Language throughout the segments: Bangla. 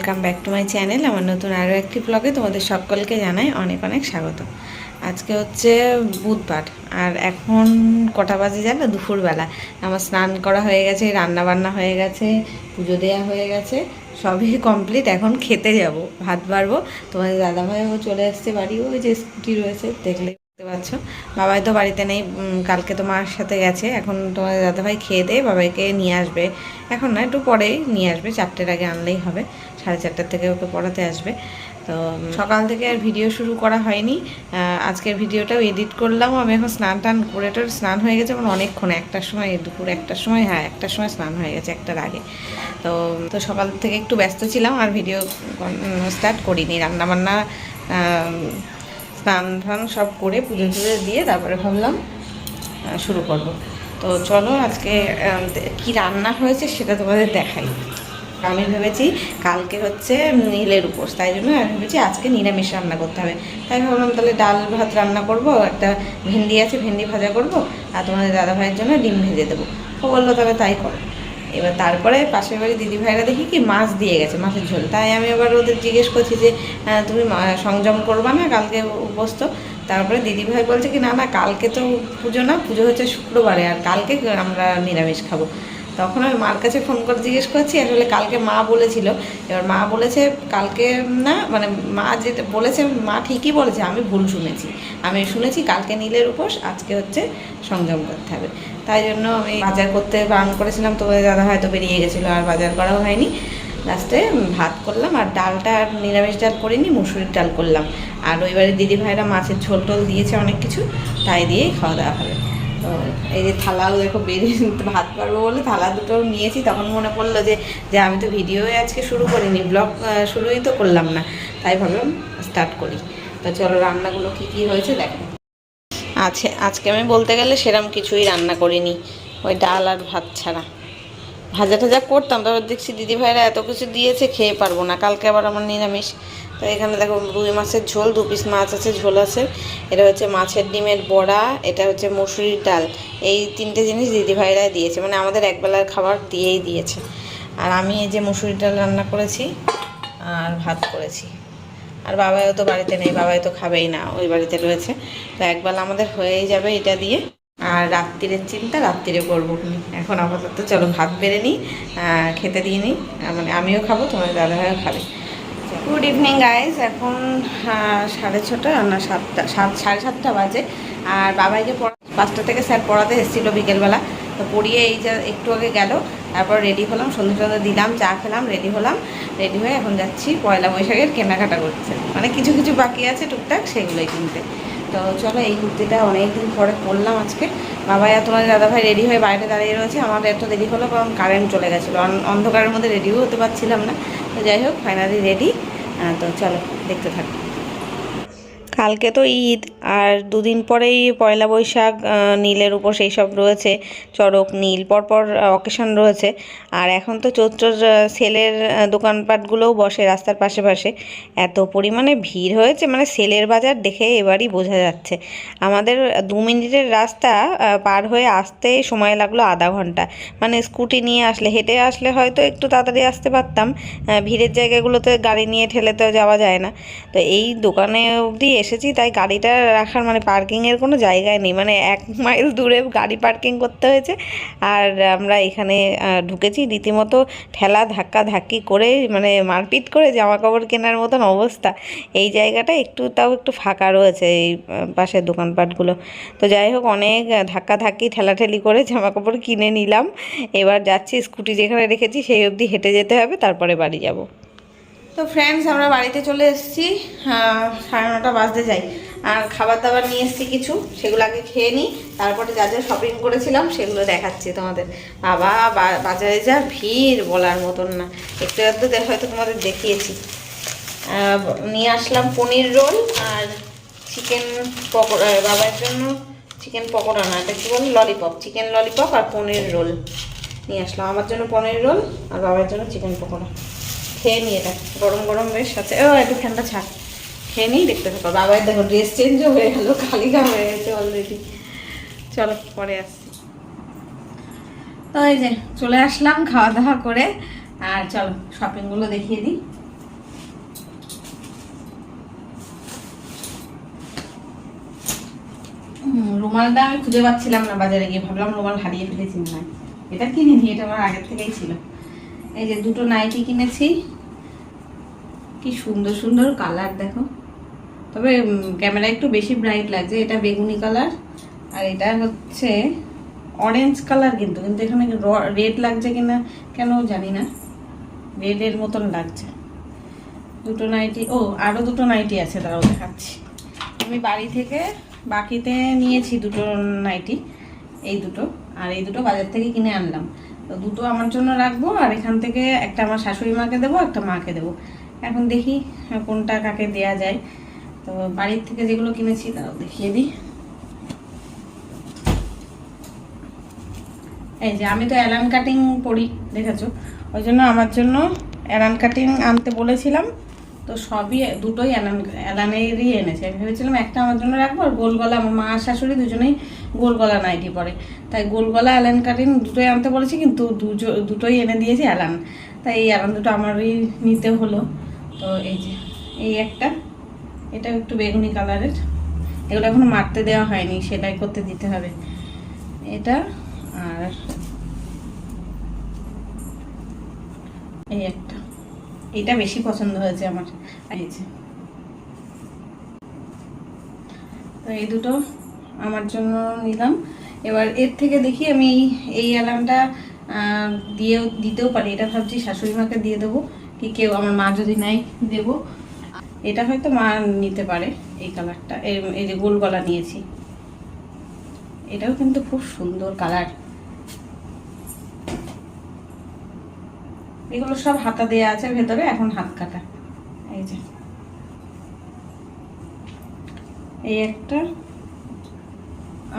Welcome back to my channel. আমার নতুন আরও একটি ব্লগে তোমাদের সকলকে জানাই অনেক অনেক স্বাগত। আজকে হচ্ছে বুধবার, আর এখন কটা বাজে জানো? দুপুরবেলা। আমার স্নান করা হয়ে গেছে, রান্না বান্না হয়ে গেছে, পুজো দেওয়া হয়ে গেছে, সবই কমপ্লিট। এখন খেতে যাব, ভাত বাড়বো। তোমাদের দাদাভাইও চলে এসছে বাড়ি, ওই যে স্কুটি রয়েছে দেখলে দেখতে পাচ্ছ। বাবাই তো বাড়িতে নেই, কালকে তো মার সাথে গেছে। এখন তোমাদের দাদাভাই খেয়ে দিয়ে বাবাইকে নিয়ে আসবে। এখন না, একটু পরেই নিয়ে আসবে, 4টের আগে আনলেই হবে। 4:30 থেকে ওকে পড়াতে আসবে। তো সকাল থেকে আর ভিডিও শুরু করা হয়নি। আজকের ভিডিওটাও এডিট করলাম আমি। এখন স্নান টান করে স্নান হয়ে গেছে মানে অনেকক্ষণ, 1টার সময়, দুপুর 1টার সময়, হ্যাঁ 1টার সময় স্নান হয়ে গেছে, 1টার আগে। তো তো সকাল থেকে একটু ব্যস্ত ছিলাম, আর ভিডিও স্টার্ট করিনি। রান্নাবান্না স্নান টান সব করে পুজো টুজো দিয়ে তারপরে ভাবলাম শুরু করব। তো চলো আজকে কি রান্না হয়েছে সেটা তোমাদের দেখাই। আমি ভেবেছি কালকে হচ্ছে নীলের উপোস, তাই জন্য আমি ভেবেছি আজকে নিরামিষ রান্না করতে হবে। তাই ভাবলাম তাহলে ডাল ভাত রান্না করব, একটা ভেন্ডি আছে ভেন্ডি ভাজা করব, আর তোমাদের দাদাভাইয়ের জন্য ডিম ভেজে দেবো। ও বললো তবে তাই করো। এবার তারপরে পাশের বাড়ি দিদিভাইরা দেখি কি মাছ দিয়ে গেছে, মাছের ঝোল। তাই আমি আবার ওদের জিজ্ঞেস করছি যে তুমি সংযম করবা না কালকে উপোস তো? তারপরে দিদিভাই বলছে কি না না, কালকে তো পুজো না, পুজো হচ্ছে শুক্রবারে, আর কালকে আমরা নিরামিষ খাবো। তখন আমি মার কাছে ফোন করে জিজ্ঞেস করছি, আসলে কালকে মা বলেছিল। এবার মা বলেছে কালকে না, মানে মা যেটা বলেছে মা ঠিকই বলেছে, আমি ভুল শুনেছি। আমি শুনেছি কালকে নীলের উপোস, আজকে হচ্ছে সংযম করতে হবে। তাই জন্য আমি বাজার করতে বারণ করেছিলাম, তো দাদা হয়তো বেরিয়ে গেছিলো, আর বাজার করাও হয়নি। লাস্টে ভাত করলাম, আর ডালটা আর নিরামিষ ডাল করিনি, মুসুরির ডাল করলাম। আর ওইবারে দিদিভাইরা মাছের ঝোল টোল দিয়েছে অনেক কিছু, তাই দিয়েই খাওয়া দাওয়া হবে। তো এই যে থালাও দেখো বেরিয়ে ভাত পারবো বলে থালা দুটো নিয়েছি। তখন মনে পড়লো যে আমি তো ভিডিওই আজকে শুরু করিনি, ব্লগ শুরুই তো করলাম না, তাই ভাবলাম স্টার্ট করি। তো চলো রান্নাগুলো কী কী হয়েছে দেখো। আজকে আমি বলতে গেলে সেরকম কিছুই রান্না করিনি, ওই ডাল আর ভাত ছাড়া। ভাজা টাজা করতাম, তারপর দেখছি দিদিভাইরা এত কিছু দিয়েছে, খেয়ে পারবো না, কালকে আবার আমার নিরামিষ। তো এখানে দেখো রুই মাছের ঝোল, 2 পিস মাছ আছে, ঝোল আছে। এটা হচ্ছে মাছের ডিমের বড়া, এটা হচ্ছে মসুরির ডাল। এই 3টে জিনিস দিদিভাইরা দিয়েছে, মানে আমাদের একবেলার খাবার দিয়েই দিয়েছে। আর আমি এই যে মসুরির ডাল রান্না করেছি আর ভাত করেছি। আর বাবাও তো বাড়িতে নেই, বাবাই তো খাবেই না, ওই বাড়িতে রয়েছে। তো একবেলা আমাদের হয়েই যাবে এটা দিয়ে। আর রাত্রিরের চিন্তা রাত্রিরে করবো। এখন আপাতত চলো ভাত বেড়ে নিই, খেতে দিয়ে নিই, মানে আমিও খাবো, তোমার দাদাভাইও খাবে। Good evening guys. এখন 6:30 না 7টা, 7:30 বাজে। আর বাবাইকে 5টা থেকে স্যার পড়াতে এসেছিলো বিকেলবেলা। তো পড়িয়ে এই যে একটু আগে গেল, তারপর রেডি হলাম, সন্ধ্যে দিলাম, চা খেলাম, রেডি হলাম। রেডি হয়ে এখন যাচ্ছি পয়লা বৈশাখের কেনাকাটা করতে, মানে কিছু কিছু বাকি আছে টুকটাক, সেগুলোই কিনতে। তো চলো, এই কুর্তিটা অনেকদিন পরে পরলাম আজকে। বাবাই আর তোমার দাদাভাই রেডি হয়ে বাইরে দাঁড়িয়ে রয়েছে। আমার এত দেরি হলো কারণ কারেন্ট চলে গেছিলো, অন্ধকারের মধ্যে রেডিও হতে পারছিলাম না। তো যাই হোক ফাইনালি রেডি। তো চলো দেখতে থাকো। কালকে তো ঈদ, আর 2 দিন পরেই পয়লা বৈশাখ, নীলের উপর সেই সব রয়েছে, চড়ক নীল পরপর অকেশন রয়েছে। আর এখন তো চৈত্রর সেলের দোকানপাটগুলোও বসে রাস্তার পাশে পাশে। এত পরিমাণে ভিড় হয়েছে, মানে সেলের বাজার দেখে এবারই বোঝা যাচ্ছে। আমাদের 2 মিনিটের রাস্তা পার হয়ে আসতে সময় লাগলো আধা ঘন্টা। মানে স্কুটি নিয়ে আসলে, হেঁটে আসলে হয়তো একটু তাড়াতাড়ি আসতে পারতাম, ভিড়ের জায়গাগুলোতে গাড়ি নিয়ে ঠেলে তো যাওয়া যায় না। তো এই দোকানে অবধি এসেছি, তাই গাড়িটা রাখার মানে পার্কিংয়ের কোনো জায়গায় নেই, মানে 1 মাইল দূরে গাড়ি পার্কিং করতে হয়েছে। আর আমরা এখানে ঢুকেছি রীতিমতো ঠেলা ধাক্কা ধাক্কি করে, মানে মারপিট করে জামা কাপড় কেনার মতন অবস্থা। এই জায়গাটা একটু তাও একটু ফাঁকা রয়েছে, এই পাশের দোকানপাটগুলো। তো যাই হোক, অনেক ধাক্কা ধাক্কি ঠেলাঠেলি করে জামা কাপড় কিনে নিলাম। এবার যাচ্ছি, স্কুটি যেখানে রেখেছি সেই অবধি হেঁটে যেতে হবে, তারপরে বাড়ি যাব। তো ফ্রেন্ডস, আমরা বাড়িতে চলে এসেছি, 9:30 বাজতে যাই। আর খাবার দাবার নিয়ে এসেছি কিছু, সেগুলো আগে খেয়ে নিই, তারপরে যা যা শপিং করেছিলাম সেগুলো দেখাচ্ছি তোমাদের। বাবা, বাজারে যা ভিড় বলার মতন না। একটু একটু হয়তো তোমাদের দেখিয়েছি। নিয়ে আসলাম পনির রোল আর চিকেন পকোড়া। বাবার জন্য চিকেন পকোড়া না, এটা কি বলে, ললিপপ, চিকেন ললিপপ আর পনির রোল নিয়ে আসলাম। আমার জন্য পনির রোল আর বাবার জন্য চিকেন পকোড়া। খেয়ে নিই, এটা গরম গরম বেশ আছে। একটু ফ্যানটা ছাড়, খেয়ে নিই, দেখতে থাকো। বাবার দেখো ড্রেস চেঞ্জও হয়ে গেল, কালিকা হয়ে গেছে অলরেডি। চলো পরে আসছি। তো এই যে চলে আসলাম খাওয়া দাওয়া করে। আর চলো শপিংগুলো দেখিয়ে দিই। রুমালটা আমি খুঁজে পাচ্ছিলাম না বাজারে গিয়ে, ভাবলাম রুমাল হারিয়ে ফেলেছি না। এটা কিনিনি, এটা আমার আগের থেকেই ছিল। এই যে দুটো নাইটি কিনেছি, কি সুন্দর সুন্দর কালার দেখো। তবে ক্যামেরা একটু বেশি ব্রাইট লাগছে। এটা বেগুনি কালার আর এটা হচ্ছে অরেঞ্জ কালার, কিন্তু কিন্তু এখানে রেড লাগছে কিনা কেন জানি না, রেডের মতন লাগছে। দুটো নাইটি, ও আরও দুটো নাইটি আছে, তারাও দেখাচ্ছি। আমি বাড়ি থেকে বাকিতে নিয়েছি দুটো নাইটি, এই দুটো আর এই দুটো বাজার থেকে কিনে আনলাম। তো দুটো আমার জন্য রাখবো, আর এখান থেকে একটা আমার শাশুড়ি মাকে দেবো, একটা মাকে দেবো। এখন দেখি কোনটা কাকে দেয়া যায়। তো বাড়ির থেকে যেগুলো কিনেছি তাও দেখিয়ে দিই। এই যে আমি তো অ্যালান কাটিং পরি, দেখেছো, ওই জন্য আমার জন্য অ্যালান কাটিং আনতে বলেছিলাম। তো সবই দুটোই অ্যালানেরই এনেছে। আমি ভেবেছিলাম একটা আমার জন্য রাখবো, আর গোল গলা, আমার মা শাশুড়ি দুজনেই গোল গলা নাইটি পরে, তাই গোল গলা অ্যালান কাটিং দুটোই আনতে বলেছি, কিন্তু দুটোই এনে দিয়েছি অ্যালান। তাই এই অ্যালান দুটো আমারই নিতে হলো। তো এই যে এই একটা, এটা একটু বেগুনি কালারের, এগুলো এখনো মারতে দেওয়া হয়নি, সেলাই করতে দিতে হবে। এটা আর এই একটা, এটা বেশি পছন্দ হয়েছে আমার। এই যে, তো এই দুটো আমার জন্য নিলাম। এবার এর থেকে দেখি আমি এই অ্যালার্মটা দিতেও পারি। এটা ভাবছি শাশুড়ি মাকে দিয়ে দেবো, কি কেউ আমার মা যদি নাই দেবো। এটা হয়তো মা নিতে পারে, এই কালারটা। এই যে গোল গলা নিয়েছি, এটাও কিন্তু খুব সুন্দর কালার। এগুলো সব হাতা দেয়া আছে ভেতরে, এখন হাত কাটা। এই যে এই একটা,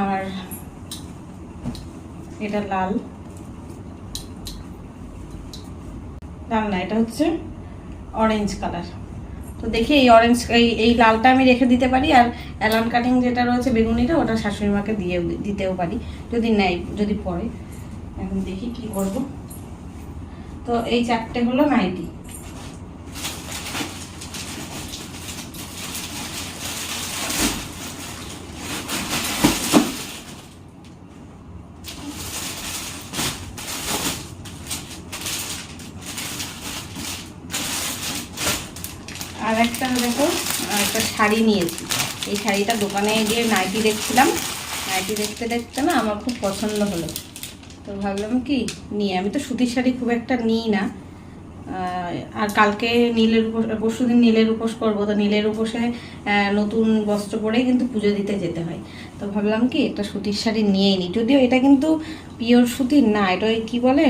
আর এটা লাল লাল না, এটা হচ্ছে অরেঞ্জ কালার। তো দেখি এই অরেঞ্জ এই লালটা আমি রেখে দিতে পারি, আর অ্যালান কাটিং যেটা রয়েছে বেগুনিটা, ওটা শাশুড়ি মাকে দিতেও পারি যদি নেয়, যদি পরে। এখন দেখি কি করব। তো এই চারটে হলো নাইটি। আর একটা দেখো, একটা শাড়ি নিয়েছি। এই শাড়িটা দোকানে গিয়ে নাইটি দেখছিলাম, নাইটি দেখতে দেখতে না আমার খুব পছন্দ হলো। তো ভাবলাম কি নিয়ে, আমি তো সুতির শাড়ি খুব একটা নিই না। আর কালকে পরশুদিন নীলের উপোস করবো। তো নীলের উপোসে নতুন বস্ত্র পরেই কিন্তু পুজো দিতে যেতে হয়। তো ভাবলাম কি একটা সুতির শাড়ি নিয়েই নিই। যদিও এটা কিন্তু পিওর সুতির না, এটা ওই কী বলে,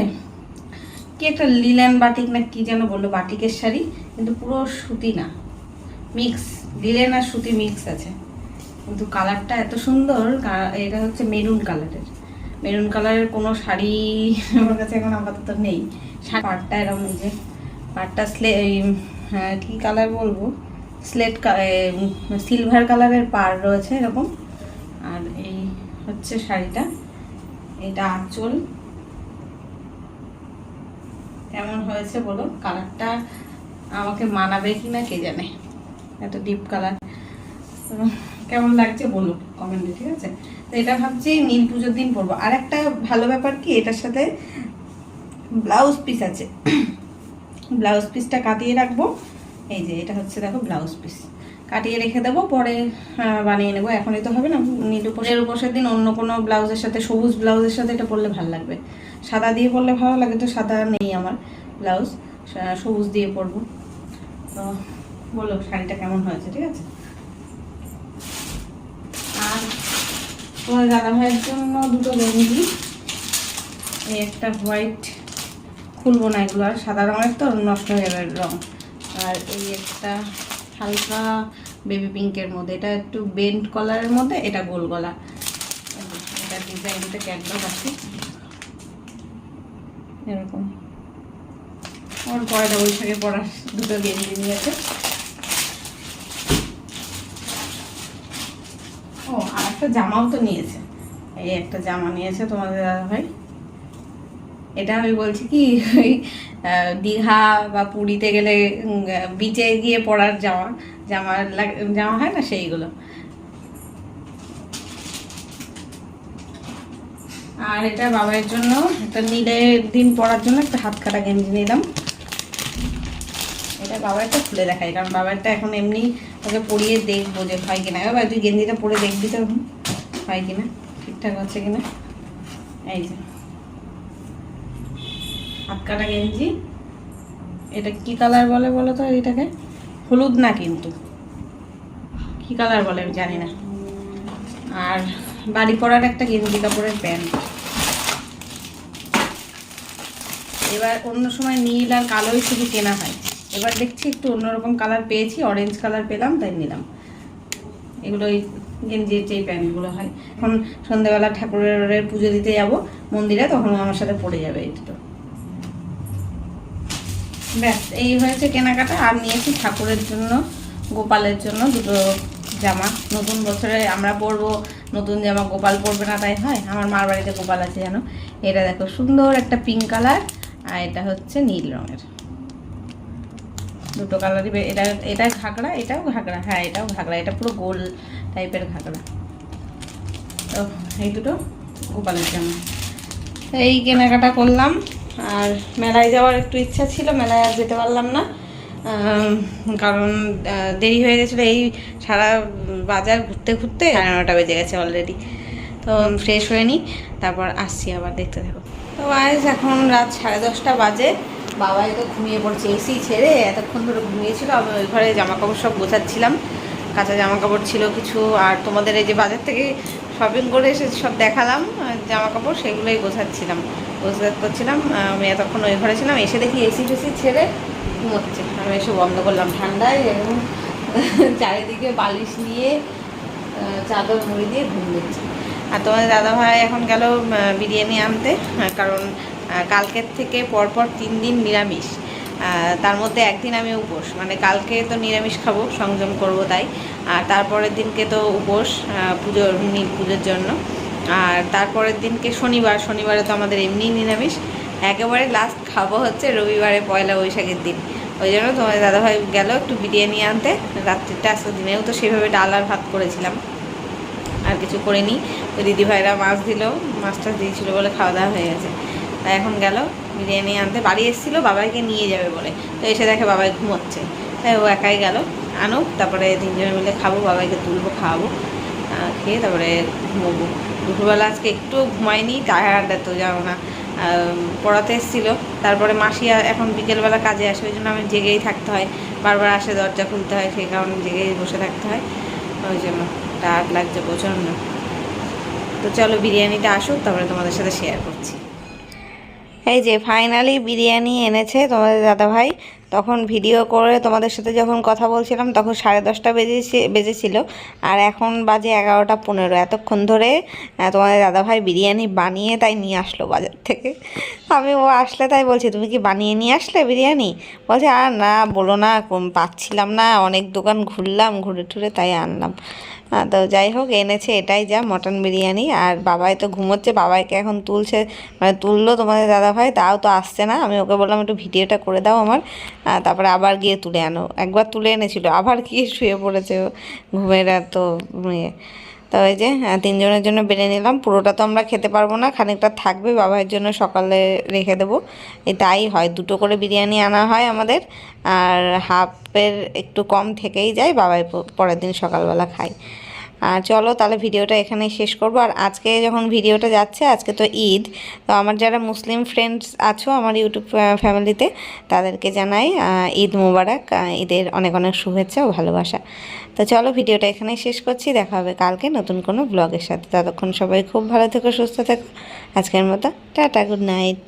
কি একটা লিলেন বাটিক না কি যেন বললো, বাটিকের শাড়ি, কিন্তু পুরো সুতি না, মিক্স, লিলেন আর সুতি মিক্স আছে। কিন্তু কালারটা এত সুন্দর। এটা হচ্ছে মেরুন কালারের। মেরুন কালারের কোনো শাড়ি আমার কাছে এখন আপাতত নেই। পাড়টা এরকম, এই যে পাড়টা কী কালার বলবো, সিলভার কালারের পাড় রয়েছে এরকম। আর এই হচ্ছে শাড়িটা, এটা আঁচল। কেমন হয়েছে বলো, কালারটা আমাকে মানাবে কি না কে জানে, এত ডিপ কালার। কেমন লাগছে বলো কমেন্টে, ঠিক আছে? তো এটা ভাবছি নীল পুজোর দিন পরবো। আর একটা ভালো ব্যাপার কি, এটার সাথে ব্লাউজ পিস আছে। ব্লাউজ পিসটা কাটিয়ে রাখবো। এই যে এটা হচ্ছে দেখো ব্লাউজ পিস, কাটিয়ে রেখে দেবো, পরে বানিয়ে নেবো। এখনই তো হবে না, নীল উপোসের দিন অন্য কোনো ব্লাউজের সাথে, সবুজ ব্লাউজের সাথে এটা পরলে ভালো লাগবে। সাদা দিয়ে পরলে ভালো লাগে, তো সাদা নেই আমার ব্লাউজ, সবুজ দিয়ে পরবো। তো বলো শাড়িটা কেমন হয়েছে, ঠিক আছে? আর তোমার দাদা ভাইয়ের জন্য দুটো গেঞ্জি, এই একটা হোয়াইট, খুলবো না এগুলো, আর সাদা রঙের তো নষ্ট হয়ে যাবে রঙ। আর এই একটা হালকা বেবি পিঙ্কের মধ্যে, এটা একটু বেন্ট কলারের মধ্যে, এটা গোল গলা। এটা ডিজাইনটা ক্যাটলগ আছে এরকম। আমার পয়লা বৈশাখে পরা দুটো গেঞ্জি নিয়েছে। ও আর একটা জামাও তো নিয়েছে, এই একটা জামা নিয়েছে তোমাদের দাদা ভাই। এটা আমি বলছি কি, ওই দীঘা বা পুরীতে গেলে বিচে গিয়ে পরার জামা জামা হয় না, সেইগুলো। আর এটা বাবার জন্য একটা নীলের দিন পরার জন্য একটা হাত কাটা গেঞ্জি নিলাম। এটা বাবারটা খুলে দেখাই, কারণ বাবারটা এখন এমনি ওকে পরিয়ে দেখবো যে হয় কিনা। এবার তুই গেঞ্জিটা পরে দেখবি তো এখন হয় কিনা, ঠিকঠাক আছে কিনা। এই যে হাত কাটা গেঞ্জি, এটা কি কালার বলে বলো তো? এটাকে হলুদ না, কিন্তু কি কালার বলে আমি জানি না। আর বাড়ি পরার একটা গেঞ্জি কাপড়ের প্যান্ট। এবার অন্য সময় নীল আর কালোই শুধু কেনা হয়, এবার দেখছি একটু অন্যরকম কালার পেয়েছি, অরেঞ্জ কালার পেলাম তাই নিলাম। এগুলো ওই গেঞ্জির যেই প্যান্টগুলো হয়। এখন সন্ধ্যেবেলা ঠাকুরের পুজো দিতে যাব মন্দিরে, তখন আমার সাথে পড়ে যাবে এই দুটো। ব্যাস এই হয়েছে কেনাকাটা। আর নিয়েছি ঠাকুরের জন্য, গোপালের জন্য দুটো জামা। নতুন বছরে আমরা পরবো নতুন জামা, গোপাল পরবে না তাই হয়? আমার মার বাড়িতে গোপাল আছে জানো। এটা দেখো সুন্দর একটা পিঙ্ক কালার, আর এটা হচ্ছে নীল রঙের। দুটো কালারই। এটা ঘাগড়া, এটাও ঘাগড়া। হ্যাঁ এটাও ঘাগড়া, এটা পুরো গোল টাইপের ঘাগড়া। তো এই দুটো গোপালের জামা। এই কেনাকাটা করলাম। আর মেলায় যাওয়ার একটু ইচ্ছা ছিল, মেলায় আর যেতে পারলাম না, কারণ দেরি হয়ে গেছিলো। এই সারা বাজার ঘুরতে ঘুরতে 9:30 বেজে গেছে অলরেডি। তো ফ্রেশ হয়ে নিই, তারপর আসছি আবার, দেখতে থাকো। তো আজ এখন রাত 10:30 বাজে। বাবাই তো ঘুমিয়ে পড়ছে, এসি ছেড়ে এতক্ষণ ধরে ঘুমিয়েছিল। আমি ওই ঘরে জামাকাপড় সব গোছাচ্ছিলাম, কাঁচা জামাকাপড় ছিল কিছু। আর তোমাদের এই যে বাজার থেকে শপিং করে এসে সব দেখালাম জামাকাপড়, সেগুলোই গোছাচ্ছিলাম, করছিলাম। আমি এতক্ষণ ওই ঘরে ছিলাম, এসে দেখি এসি টেসি ছেড়ে ঘুমোচ্ছে। আমি এসে বন্ধ করলাম, ঠান্ডায় এবং চারিদিকে বালিশ নিয়ে চাদর মুড়ি দিয়ে ঘুম দিচ্ছে। আর তোমাদের দাদাভাই এখন গেল বিরিয়ানি আনতে, কারণ কালকের থেকে পরপর 3 দিন নিরামিষ, তার মধ্যে একদিন আমি উপোস। মানে কালকে তো নিরামিষ খাবো, সংযম করব তাই। আর তারপরের দিনকে তো উপোস নীল পুজোর জন্য। আর তারপরের দিনকে শনিবারে তো আমাদের এমনি নিরামিষ। একেবারে লাস্ট খাবো হচ্ছে রবিবারে, পয়লা বৈশাখের দিন। ওই জন্য তোমাদের দাদাভাই গেল একটু বিরিয়ানি আনতে রাত্রিটা। আজকে দিনেও তো সেভাবে ডাল আর ভাত করেছিলাম, আর কিছু করিনি। তো দিদিভাইরা মাছ দিল, মাছটা দিয়েছিলো বলে খাওয়া দাওয়া হয়ে গেছে। তাই এখন গেল বিরিয়ানি আনতে। বাড়ি এসেছিলো বাবাইকে নিয়ে যাবে বলে, তো এসে দেখে বাবাই ঘুমোচ্ছে, তাই ও একাই গেল আনুক, তারপরে 3 জনে মিলে খাবো, বাবাইকে তুলবো, খাওয়াবো, খেয়ে তারপরে ঘুমোবো। দুপুরবেলা আজকে একটু ঘুমাইনি, টায়ার্ড এত যাও না, পড়াতে এসেছিলো। তারপরে মাসি এখন বিকেলবেলা কাজে আসে, ওই জন্য আমি জেগেই থাকতে হয়, বারবার আসে দরজা খুলতে হয়, সেই কারণে জেগেই বসে থাকতে হয়, ওই জন্য টায়ার্ড লাগছে প্রচণ্ড। তো চলো বিরিয়ানিটা আসুক, তারপরে তোমাদের সাথে শেয়ার করছি। এই যে ফাইনালি বিরিয়ানি এনেছে তোমাদের দাদাভাই। তখন ভিডিও করে তোমাদের সাথে যখন কথা বলছিলাম তখন 10:30 বেজেছিল, আর এখন বাজে 11:15। এতক্ষণ ধরে তোমাদের দাদাভাই বিরিয়ানি বানিয়ে তাই নিয়ে আসলো বাজার থেকে। আমি ও আসলে তাই বলছি, তুমি কি বানিয়ে নিয়ে আসলে বিরিয়ানি? বলছে আর না বলো না, পাচ্ছিলাম না, অনেক দোকান ঘুরলাম, ঘুরে টুরে তাই আনলাম। তো যাই হোক এনেছে, এটাই যা মটন বিরিয়ানি। আর বাবাই তো ঘুমোচ্ছে, বাবাইকে এখন তুলছে, মানে তুললো তোমাদের দাদাভাই, তাও তো আসছে না। আমি ওকে বললাম একটু ভিডিওটা করে দাও আমার, তারপরে আবার গিয়ে তুলে আনো। একবার তুলে এনেছিল, আবার গিয়ে শুয়ে পড়েছে ঘুমের তো ইয়ে। তো ওই যে 3 জনের জন্য বেড়ে নিলাম। পুরোটা তো আমরা খেতে পারবো না, খানিকটা থাকবে, বাবার জন্য সকালে রেখে দেবো। তাই হয়, 2টো করে বিরিয়ানি আনা হয় আমাদের, আর হাফের একটু কম থেকেই যায়, বাবাই পরের দিন সকালবেলা খায়। আর চলো তাহলে ভিডিওটা এখানেই শেষ করবো। আর আজকে যখন ভিডিওটা যাচ্ছে, আজকে তো ঈদ, তো আমার যারা মুসলিম ফ্রেন্ডস আছো আমার ইউটিউব ফ্যামিলিতে, তাদেরকে জানাই ঈদ মুবারক, ঈদের অনেক অনেক শুভেচ্ছা ও ভালোবাসা। তো চলো ভিডিওটা এখানেই শেষ করছি, দেখা হবে কালকে নতুন কোনো ব্লগের সাথে। ততক্ষণ সবাই খুব ভালো থেকো, সুস্থ থেকো। আজকের মতো টাটা, গুড নাইট।